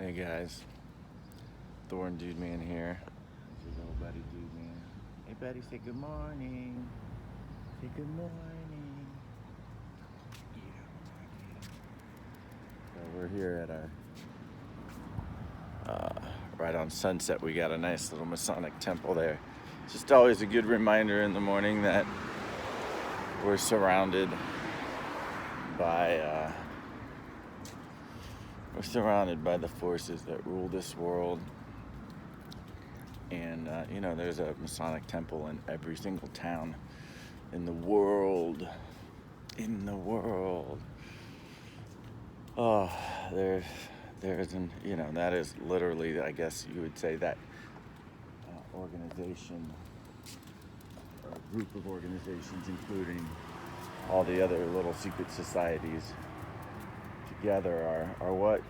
Hey guys, Thorn Dudeman here. This is old buddy Dudeman. Hey buddy, say good morning. Say good morning. Yeah. So we're here at our, right on Sunset. We got a nice little Masonic temple there. It's just always a good reminder in the morning that we're surrounded by the forces that rule this world. And there's a Masonic temple in every single town in the world. Oh, there's that is literally, I guess you would say, that organization or group of organizations, including all the other little secret societies together, are what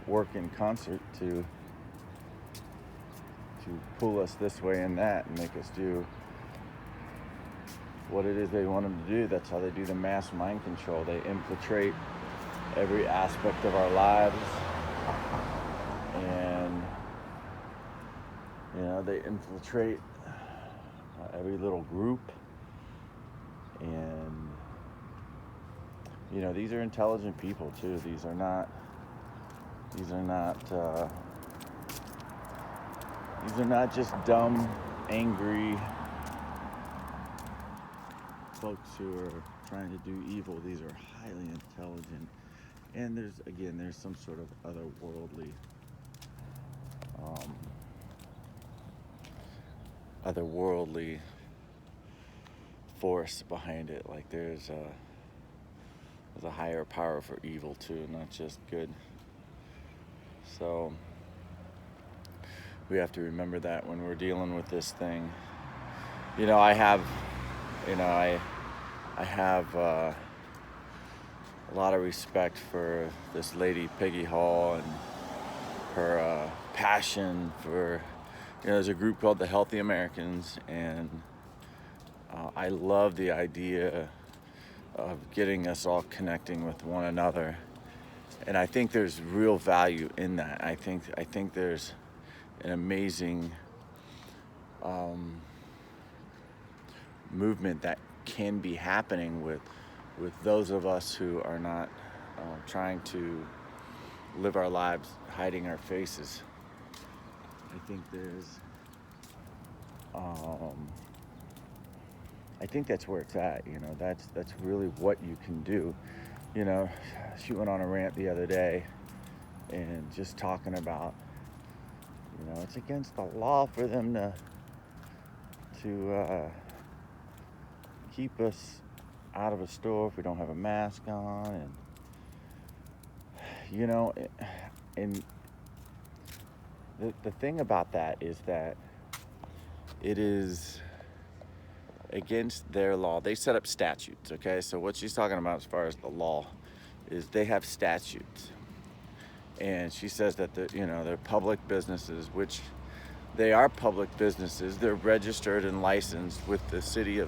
work in concert to pull us this way and that and make us do what it is they want them to do. That's how they do the mass mind control. They infiltrate every aspect of our lives, and they infiltrate every little group. And these are intelligent people too. These are not just dumb, angry folks who are trying to do evil. These are highly intelligent, and there's some sort of otherworldly force behind it. Like there's a higher power for evil too, not just good. So we have to remember that when we're dealing with this thing. I have a lot of respect for this lady Peggy Hall and her passion for, there's a group called the Healthy Americans, and I love the idea of getting us all connecting with one another, and I think there's real value in that. I think there's an amazing movement that can be happening with those of us who are not trying to live our lives hiding our faces. I think that's where it's at. That's really what you can do. She went on a rant the other day and just talking about, it's against the law for them to keep us out of a store if we don't have a mask on, and the thing about that is that it is against their law. They set up statutes, okay? So what she's talking about as far as the law is they have statutes. And she says that they're public businesses, which they are public businesses. They're registered and licensed with the city of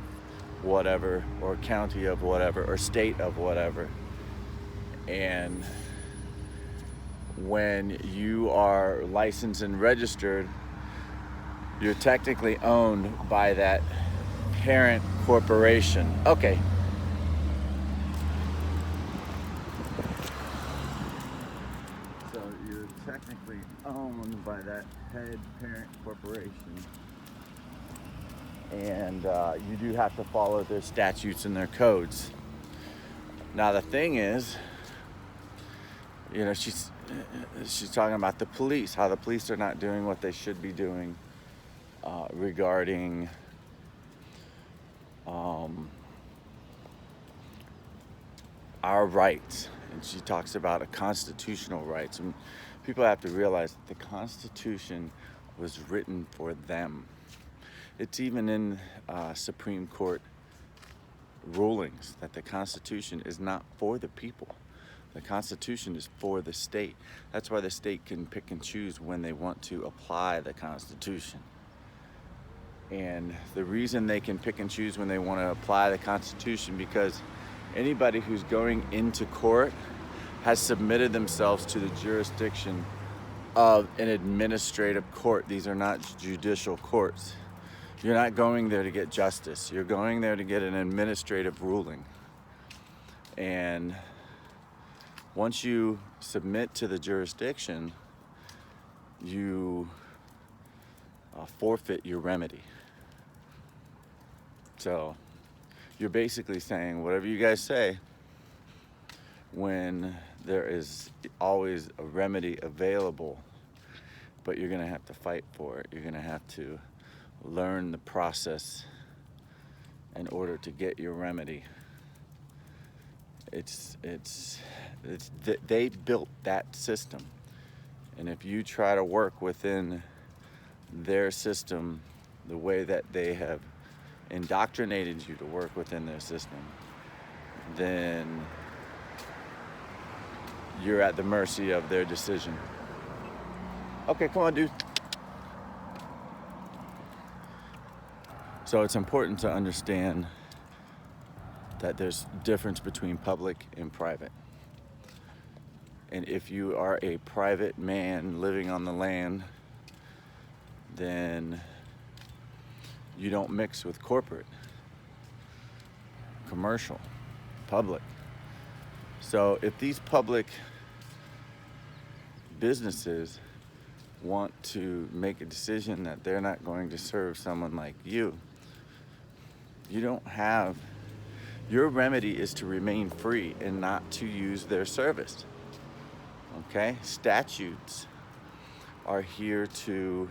whatever, or county of whatever, or state of whatever. And when you are licensed and registered, you're technically owned by that parent corporation. Okay. So you're technically owned by that head parent corporation. And you do have to follow their statutes and their codes. Now the thing is, she's talking about the police, how the police are not doing what they should be doing regarding our rights. And she talks about a constitutional rights. And people have to realize that the Constitution was written for them. It's even in Supreme Court rulings that the Constitution is not for the people. The Constitution is for the state. That's why the state can pick and choose when they want to apply the Constitution. And the reason they can pick and choose when they want to apply the Constitution, because anybody who's going into court has submitted themselves to the jurisdiction of an administrative court. These are not judicial courts. You're not going there to get justice. You're going there to get an administrative ruling. And once you submit to the jurisdiction, you forfeit your remedy. So you're basically saying whatever you guys say, when there is always a remedy available, but you're going to have to fight for it. You're going to have to learn the process in order to get your remedy. They built that system, and if you try to work within their system the way that they have indoctrinated you to work within their system, then you're at the mercy of their decision. Okay, come on, dude. So it's important to understand that there's a difference between public and private. And if you are a private man living on the land, then you don't mix with corporate, commercial, public. So if these public businesses want to make a decision that they're not going to serve someone like you, you don't have, your remedy is to remain free and not to use their service. Okay? Statutes are here to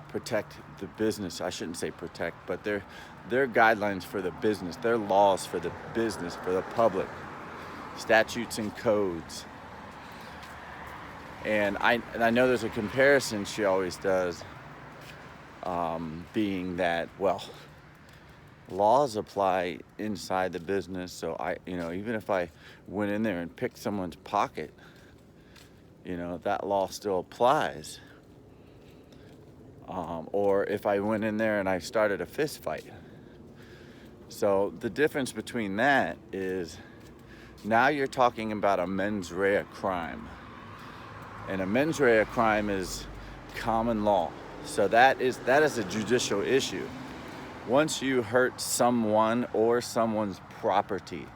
protect the business. I shouldn't say protect, but they're guidelines for the business. They're laws for the business, for the public. Statutes and codes. And I know there's a comparison she always does, being that, well, laws apply inside the business. So even if I went in there and picked someone's pocket, that law still applies. Or if I went in there and I started a fist fight. So the difference between that is now you're talking about a mens rea crime. And a mens rea crime is common law. So that is a judicial issue. Once you hurt someone or someone's property,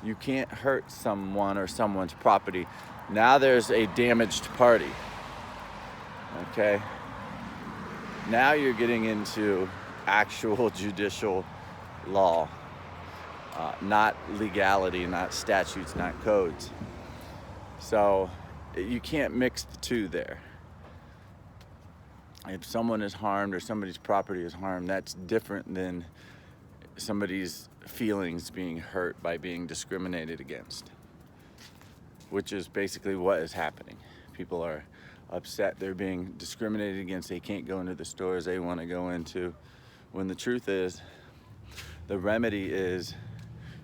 you can't hurt someone or someone's property. Now there's a damaged party. Okay? Now you're getting into actual judicial law, not legality, not statutes, not codes. So you can't mix the two there. If someone is harmed or somebody's property is harmed, that's different than somebody's feelings being hurt by being discriminated against, which is basically what is happening. People are upset they're being discriminated against. They can't go into the stores they want to go into, when the truth is the remedy is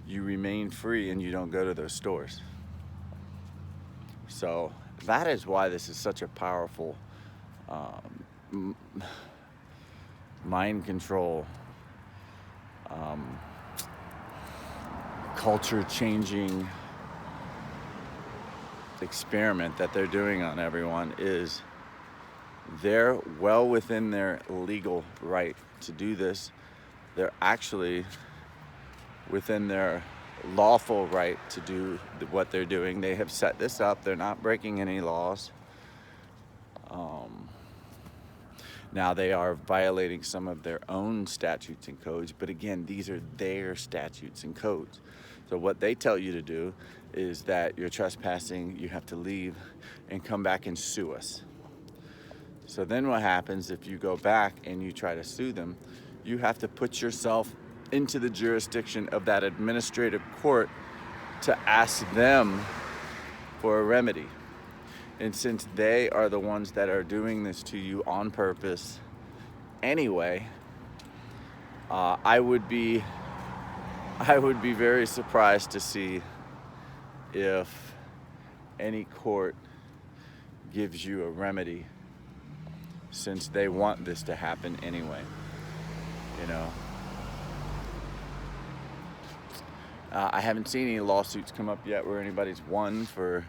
you remain free and you don't go to those stores. So that is why this is such a powerful mind control, culture changing experiment that they're doing on everyone. Is they're well within their legal right to do this. They're actually within their lawful right to do what they're doing. They have set this up. They're not breaking any laws. Now they are violating some of their own statutes and codes, but again, these are their statutes and codes. So what they tell you to do is that you're trespassing, you have to leave and come back and sue us. So then what happens if you go back and you try to sue them? You have to put yourself into the jurisdiction of that administrative court to ask them for a remedy. And since they are the ones that are doing this to you on purpose anyway, I would be very surprised to see if any court gives you a remedy, since they want this to happen anyway. I haven't seen any lawsuits come up yet where anybody's won for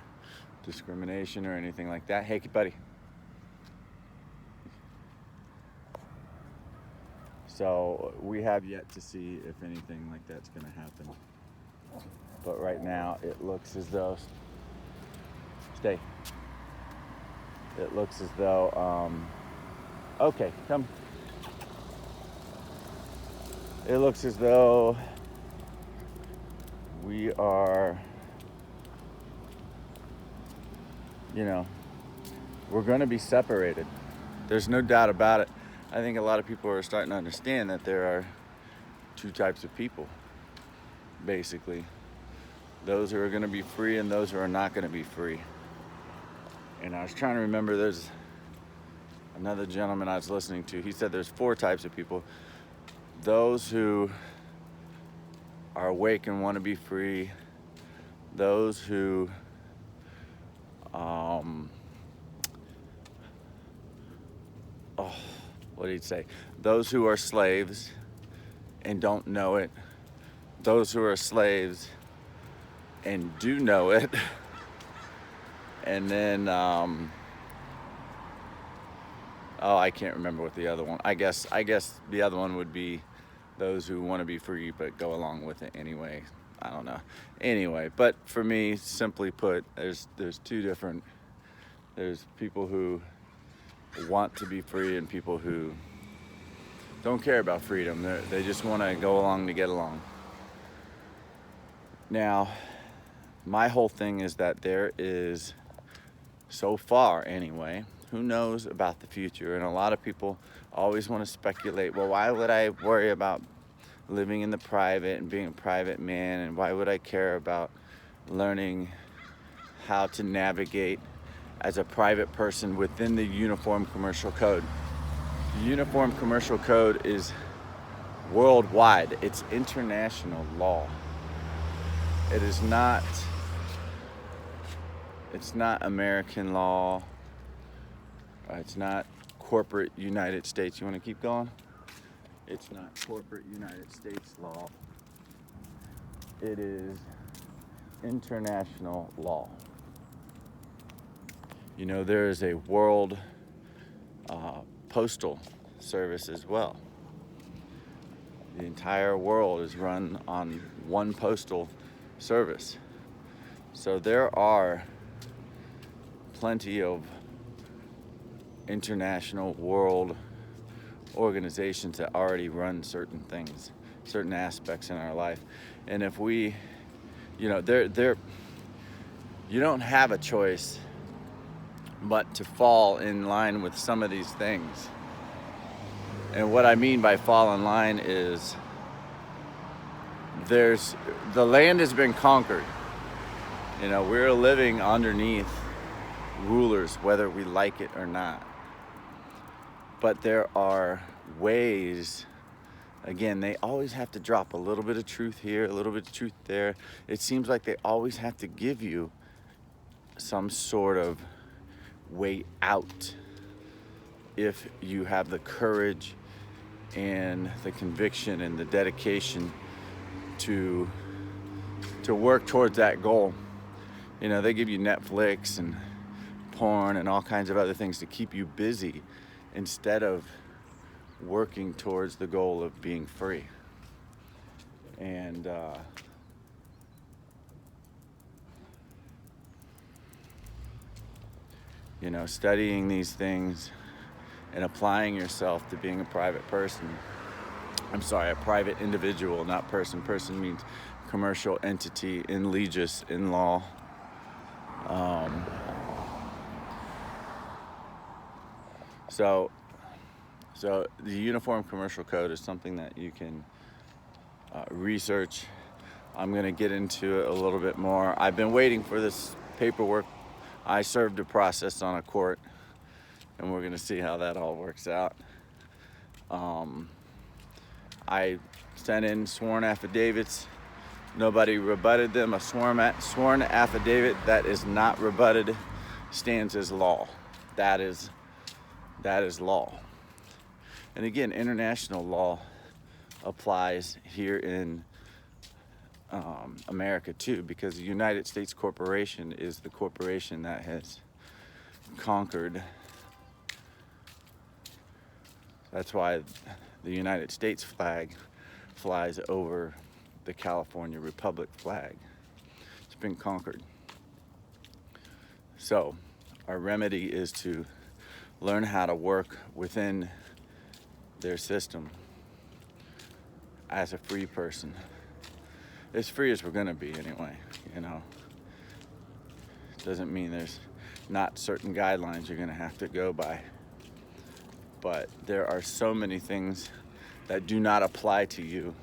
discrimination or anything like that. Hey, buddy. So we have yet to see if anything like that's going to happen. But right now it looks as though, stay. It looks as though, okay, come. It looks as though we are, we're going to be separated. There's no doubt about it. I think a lot of people are starting to understand that there are two types of people, basically. Those who are going to be free and those who are not going to be free. And I was trying to remember, there's another gentleman I was listening to. He said there's 4 types of people. Those who are awake and want to be free. Those who what did he say? Those who are slaves and don't know it. Those who are slaves and do know it. And then, I can't remember what the other one. I guess the other one would be those who want to be free but go along with it anyway. I don't know. Anyway, but for me, simply put, there's 2 different. There's people who want to be free and people who don't care about freedom. They just want to go along to get along. Now, my whole thing is that there is, so far anyway, who knows about the future? And a lot of people always want to speculate, well, why would I worry about living in the private and being a private man? And why would I care about learning how to navigate as a private person within the Uniform Commercial Code? The Uniform Commercial Code is worldwide. It's international law. It is not, it's not American law. It's not corporate United States. You want to keep going? It's not corporate United States law. It is international law. There is a world postal service as well. The entire world is run on one postal service. So there are plenty of international world organizations that already run certain things, certain aspects in our life. And if we, you don't have a choice but to fall in line with some of these things. And what I mean by fall in line is the land has been conquered. We're living underneath rulers, whether we like it or not. But there are ways, again, they always have to drop a little bit of truth here, a little bit of truth there. It seems like they always have to give you some sort of way out if you have the courage and the conviction and the dedication to work towards that goal. They give you Netflix and porn and all kinds of other things to keep you busy instead of working towards the goal of being free. And studying these things and applying yourself to being a private person. I'm sorry, a private individual, not person. Person means commercial entity in legis, in law. So the Uniform Commercial Code is something that you can research. I'm going to get into it a little bit more. I've been waiting for this paperwork. I served a process on a court, and we're going to see how that all works out. I sent in sworn affidavits. Nobody rebutted them. A sworn affidavit that is not rebutted stands as law. That is law. And again, international law applies here in America too, because the United States Corporation is the corporation that has conquered. That's why the United States flag flies over the California Republic flag. It's been conquered. So our remedy is to learn how to work within their system as a free person. As free as we're gonna be anyway, you know. Doesn't mean there's not certain guidelines you're gonna have to go by. But there are so many things that do not apply to you,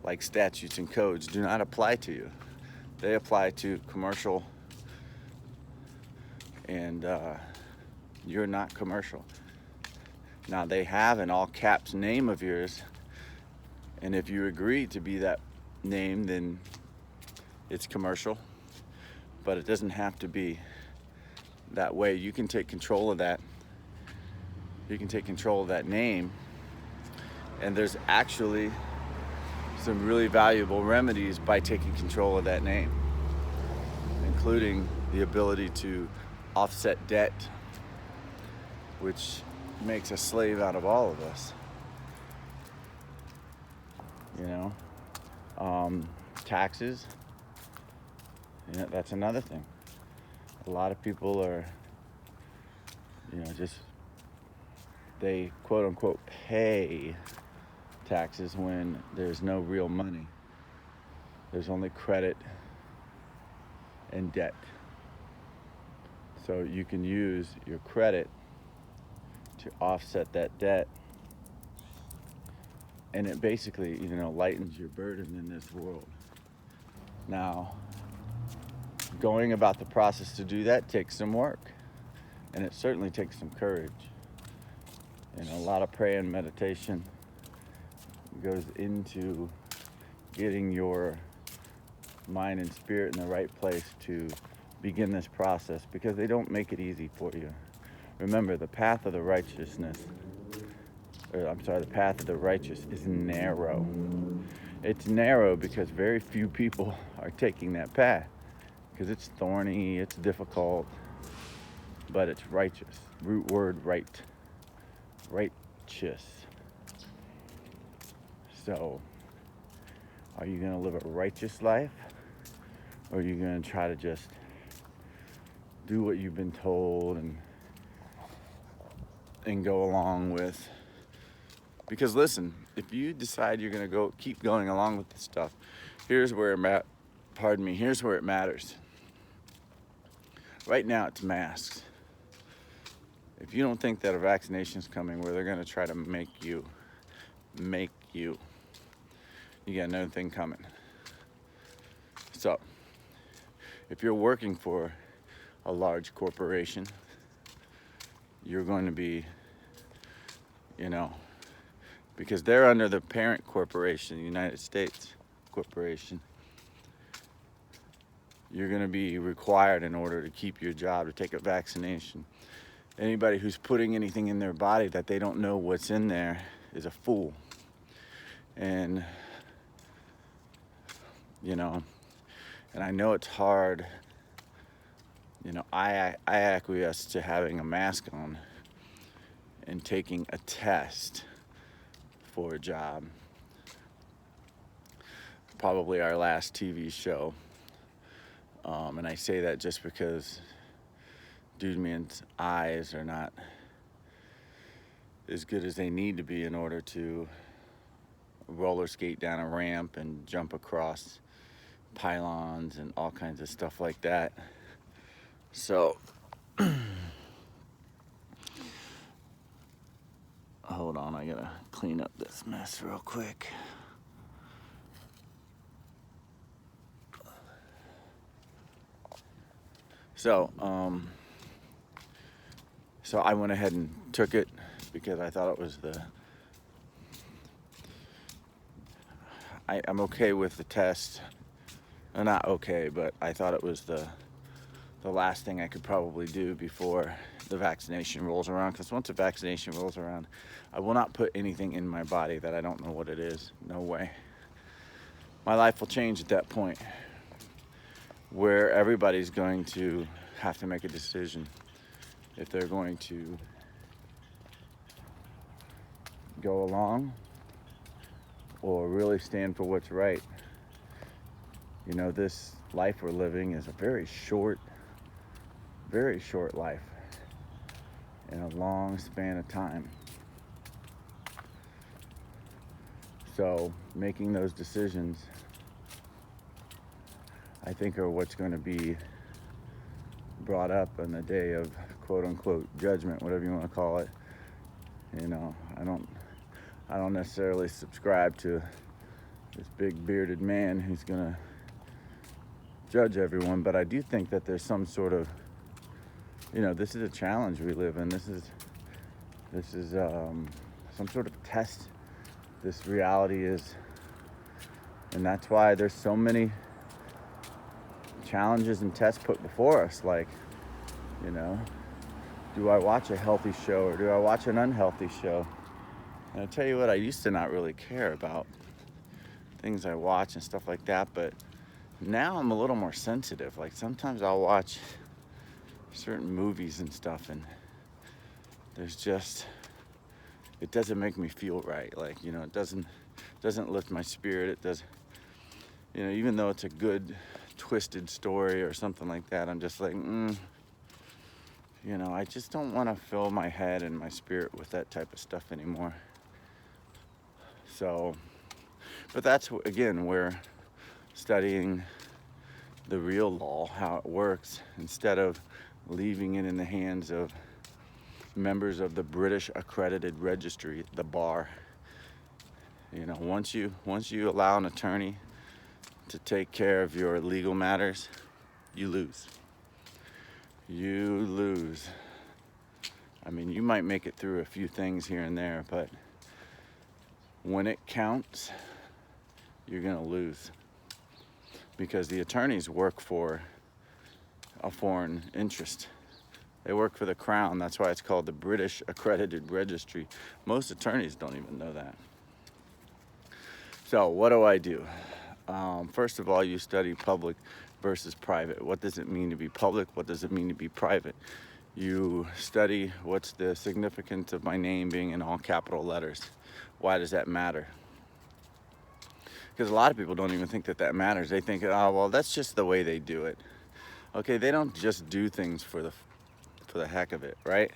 like statutes and codes do not apply to you. They apply to commercial, and you're not commercial. Now they have an all caps name of yours, and if you agree to be that name, then it's commercial, but it doesn't have to be that way. You can take control of that. You can take control of that name, and there's actually some really valuable remedies by taking control of that name, including the ability to offset debt, which makes a slave out of all of us, you know. Taxes, you know, that's another thing. A lot of people are, you know, just, they quote unquote pay taxes when there's no real money. There's only credit and debt. So you can use your credit to offset that debt, and it basically, you know, lightens your burden in this world. Now, going about the process to do that takes some work, and it certainly takes some courage. And a lot of prayer and meditation goes into getting your mind and spirit in the right place to begin this process, because they don't make it easy for you. Remember, the path of the path of the righteous is narrow. It's narrow because very few people are taking that path, because it's thorny, it's difficult, but it's righteous. Root word right. Righteous. So, are you going to live a righteous life, or are you going to try to just do what you've been told and go along with? Because listen, if you decide you're going to keep going along with this stuff, here's where it matters. Right now it's masks. If you don't think that a vaccination's coming where they're going to try to make you, you got another thing coming. So, if you're working for a large corporation, you're going to be, you know, because they're under the parent corporation, the United States Corporation, you're going to be required, in order to keep your job, to take a vaccination. Anybody who's putting anything in their body that they don't know what's in there is a fool. And, you know, and I know it's hard. You know, I acquiesce to having a mask on and taking a test for a job. Probably our last TV show. And I say that just because Dudeman's eyes are not as good as they need to be in order to roller skate down a ramp and jump across pylons and all kinds of stuff like that. So, hold on, I gotta clean up this mess real quick. So I went ahead and took it because I thought it was I'm okay with the test. Not okay, but I thought it was the last thing I could probably do before the vaccination rolls around. Because once the vaccination rolls around, I will not put anything in my body that I don't know what it is. No way. my life will change at that point, where everybody's going to have to make a decision if they're going to go along or really stand for what's right. You know, this life we're living is a very short life in a long span of time. So making those decisions, I think, are what's going to be brought up on the day of quote unquote judgment, whatever you want to call it. You know, I don't necessarily subscribe to this big bearded man who's going to judge everyone, but I do think that there's some sort of, you know, this is a challenge we live in. This is some sort of test this reality is, and that's why there's so many challenges and tests put before us. Like, you know, do I watch a healthy show or do I watch an unhealthy show? And I tell you what, I used to not really care about things I watch and stuff like that, but now I'm a little more sensitive. Like sometimes I'll watch certain movies and stuff, and there's just, it doesn't make me feel right. Like, you know, it doesn't lift my spirit. It does, you know, even though it's a good twisted story or something like that, I'm just like, you know, I just don't want to fill my head and my spirit with that type of stuff anymore. So, but that's, again, where studying the real law, how it works, instead of leaving it in the hands of members of the British accredited registry, the bar. You know, once you allow an attorney to take care of your legal matters, you lose. You lose. I mean, you might make it through a few things here and there, but when it counts, you're gonna lose. Because the attorneys work for a foreign interest. They work for the Crown. That's why it's called the British Accredited Registry. Most attorneys don't even know that. So what do? First of all, you study public versus private. What does it mean to be public? What does it mean to be private? You study what's the significance of my name being in all capital letters. Why does that matter? Because a lot of people don't even think that matters. They think, oh, well, that's just the way they do it. Okay, they don't just do things for the heck of it, right?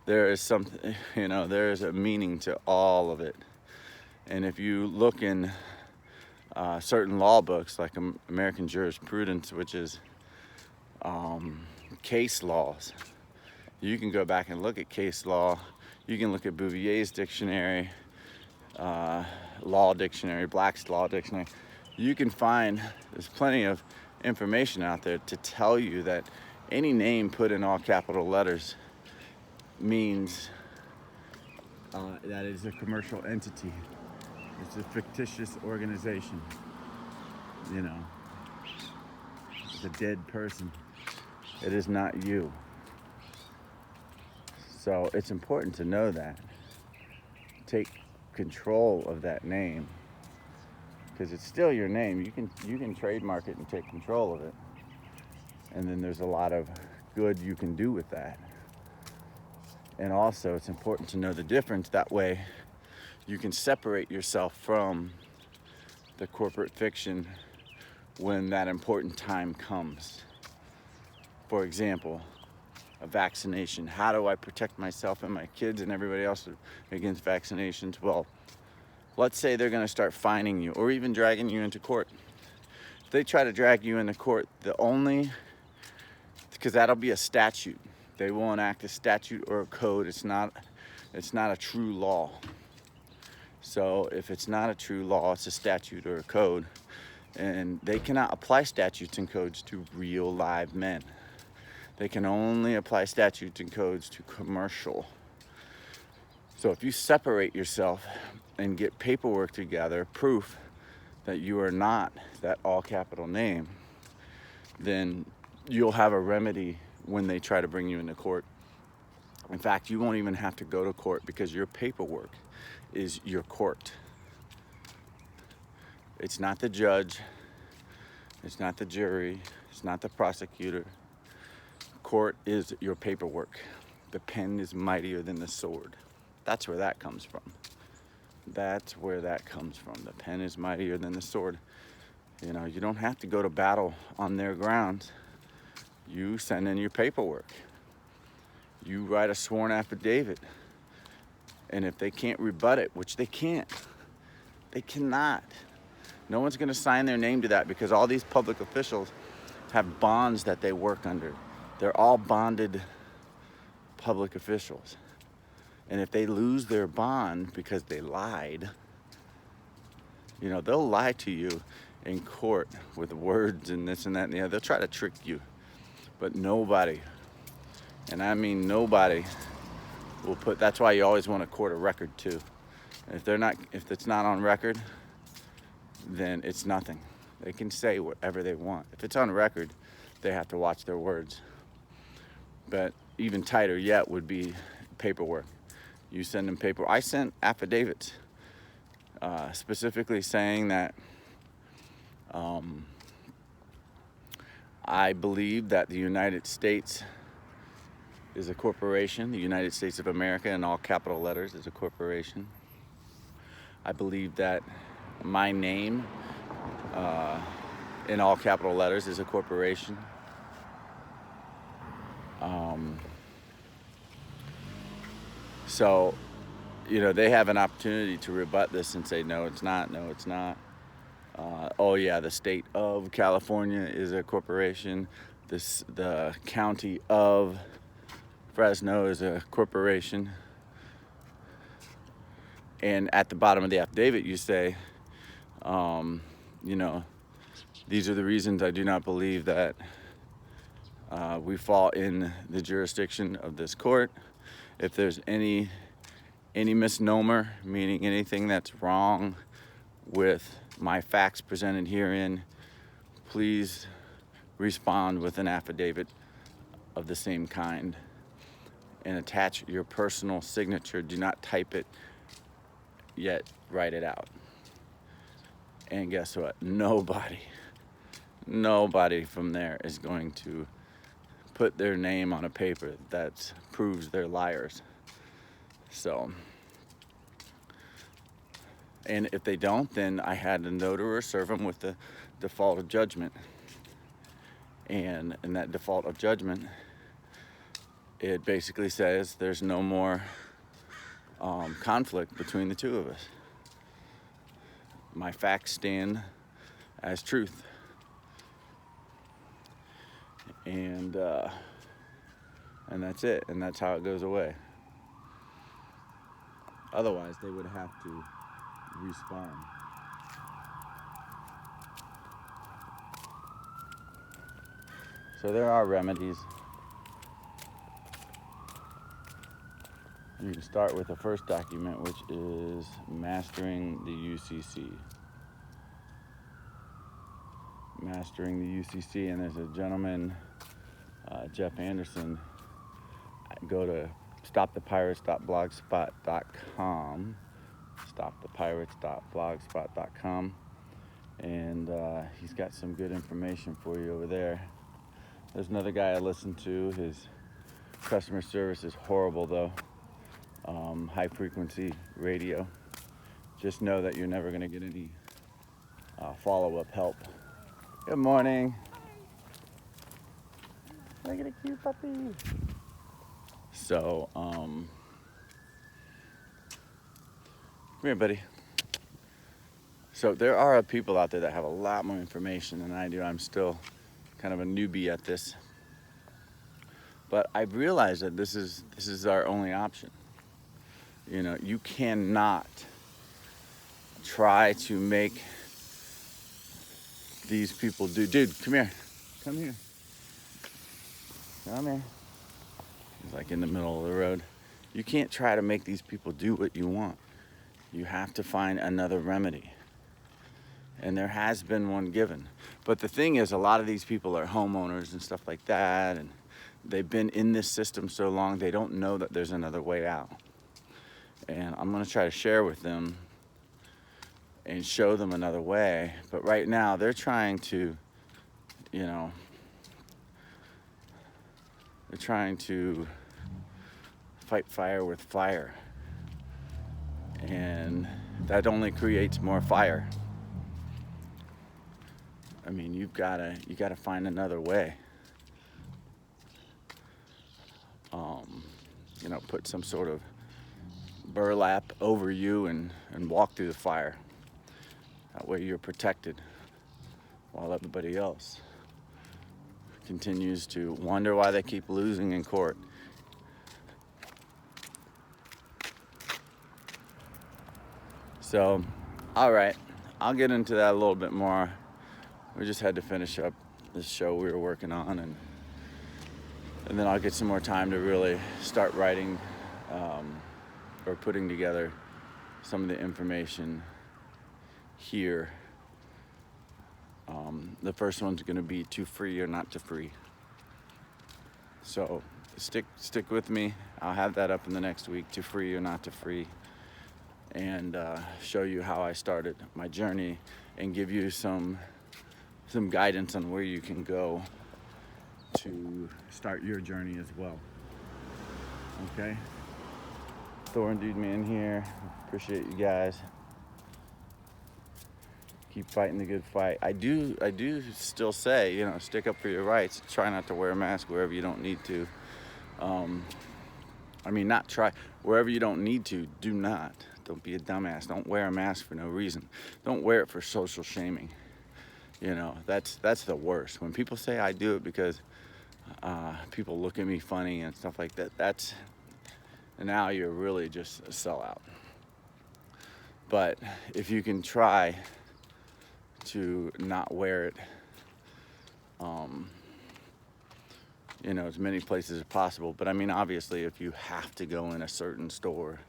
There is something, you know, there is a meaning to all of it. And if you look in certain law books, like American jurisprudence, which is case laws, you can go back and look at case law. You can look at Bouvier's dictionary, law dictionary, Black's law dictionary. You can find, there's plenty of information out there to tell you that any name put in all capital letters means that is a commercial entity. It's a fictitious organization. You know, it's a dead person. It is not you. So it's important to know that. Take control of that name, because it's still your name. You can trademark it and take control of it, and then there's a lot of good you can do with that. And also, it's important to know the difference. That way you can separate yourself from the corporate fiction when that important time comes. For example, a vaccination. How do I protect myself and my kids and everybody else against vaccinations? Well, let's say they're going to start fining you or even dragging you into court. If they try to drag you into court, because that'll be a statute. They will enact a statute or a code. It's not a true law. So if it's not a true law, it's a statute or a code. And they cannot apply statutes and codes to real live men. They can only apply statutes and codes to commercial. So if you separate yourself and get paperwork together, proof that you are not that all capital name, then you'll have a remedy when they try to bring you into court. In fact, you won't even have to go to court because your paperwork is your court. It's not the judge. It's not the jury. It's not the prosecutor. Court is your paperwork. The pen is mightier than the sword. That's where that comes from. That's where that comes from. The pen is mightier than the sword. You know, you don't have to go to battle on their grounds. You send in your paperwork. You write a sworn affidavit. And if they can't rebut it, which they can't, they cannot. No one's going to sign their name to that because all these public officials have bonds that they work under. They're all bonded public officials. And if they lose their bond because they lied, you know, they'll lie to you in court with words and this and that and the other. They'll try to trick you. But nobody, and I mean nobody, will put, that's why you always want a court of record too. If it's not on record, then it's nothing. They can say whatever they want. If it's on record, they have to watch their words. But even tighter yet would be paperwork. You send them paper. I sent affidavits specifically saying that I believe that the United States is a corporation. The United States of America, in all capital letters, is a corporation. I believe that my name, in all capital letters, is a corporation. So, you know, they have an opportunity to rebut this and say, no, it's not, no, it's not. Oh yeah, the state of California is a corporation. The county of Fresno is a corporation. And at the bottom of the affidavit, you say, you know, these are the reasons I do not believe that we fall in the jurisdiction of this court. If there's any misnomer, meaning anything that's wrong with my facts presented herein, please respond with an affidavit of the same kind and attach your personal signature. Do not type it, yet write it out. And guess what? Nobody from there is going to put their name on a paper that proves they're liars. So, and if they don't, then I had a notary serve them with the default of judgment. And in that default of judgment, it basically says there's no more conflict between the two of us. My facts stand as truth. And that's it. And that's how it goes away. Otherwise, they would have to respond. So there are remedies. You can start with the first document, which is mastering the UCC. Mastering the UCC, and there's a gentleman, Jeff Anderson. Go to stopthepirates.blogspot.com, stopthepirates.blogspot.com, and he's got some good information for you over there. There's another guy I listen to. His customer service is horrible, though. High frequency radio. Just know that you're never going to get any follow-up help. Good morning. Look at a cute puppy. So, come here, buddy. So there are people out there that have a lot more information than I do. I'm still kind of a newbie at this. But I've realized that this is our only option. You know, you cannot try to make these people do. Dude, come here. Come here. Come here. He's like in the middle of the road. You can't try to make these people do what you want. You have to find another remedy. And there has been one given. But the thing is, a lot of these people are homeowners and stuff like that, and they've been in this system so long, they don't know that there's another way out. And I'm gonna try to share with them and show them another way. But right now they're trying to, they're trying to fight fire with fire. And that only creates more fire. I mean, you gotta find another way. Put some sort of burlap over you and walk through the fire. That way you're protected while everybody else continues to wonder why they keep losing in court. So, all right, I'll get into that a little bit more. We just had to finish up this show we were working on, and then I'll get some more time to really start writing or putting together some of the information here. The first one's going to be to free or not to free. So stick with me. I'll have that up in the next week, to free or not to free, and show you how I started my journey and give you some guidance on where you can go to start your journey as well. Okay? Thor and Dudeman here. Appreciate you guys. Keep fighting the good fight. I do still say, stick up for your rights. Try not to wear a mask wherever you don't need to. Not try. Wherever you don't need to, do not. Don't be a dumbass. Don't wear a mask for no reason. Don't wear it for social shaming. That's the worst. When people say I do it because people look at me funny and stuff like that, now you're really just a sellout. But if you can try to not wear it, as many places as possible. But obviously, if you have to go in a certain store,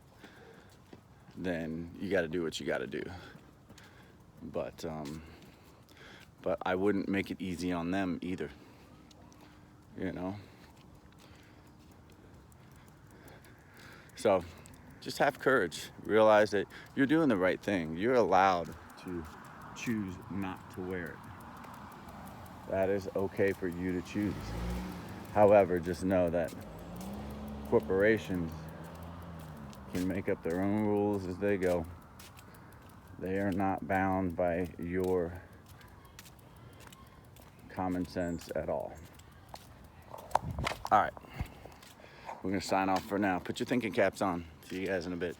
then you got to do what you got to do. But I wouldn't make it easy on them either. So just have courage. Realize that you're doing the right thing. You're allowed to choose not to wear it. That is okay for you to choose. However, just know that corporations can make up their own rules as they go. They are not bound by your common sense at all. All right. We're going to sign off for now. Put your thinking caps on. See you guys in a bit.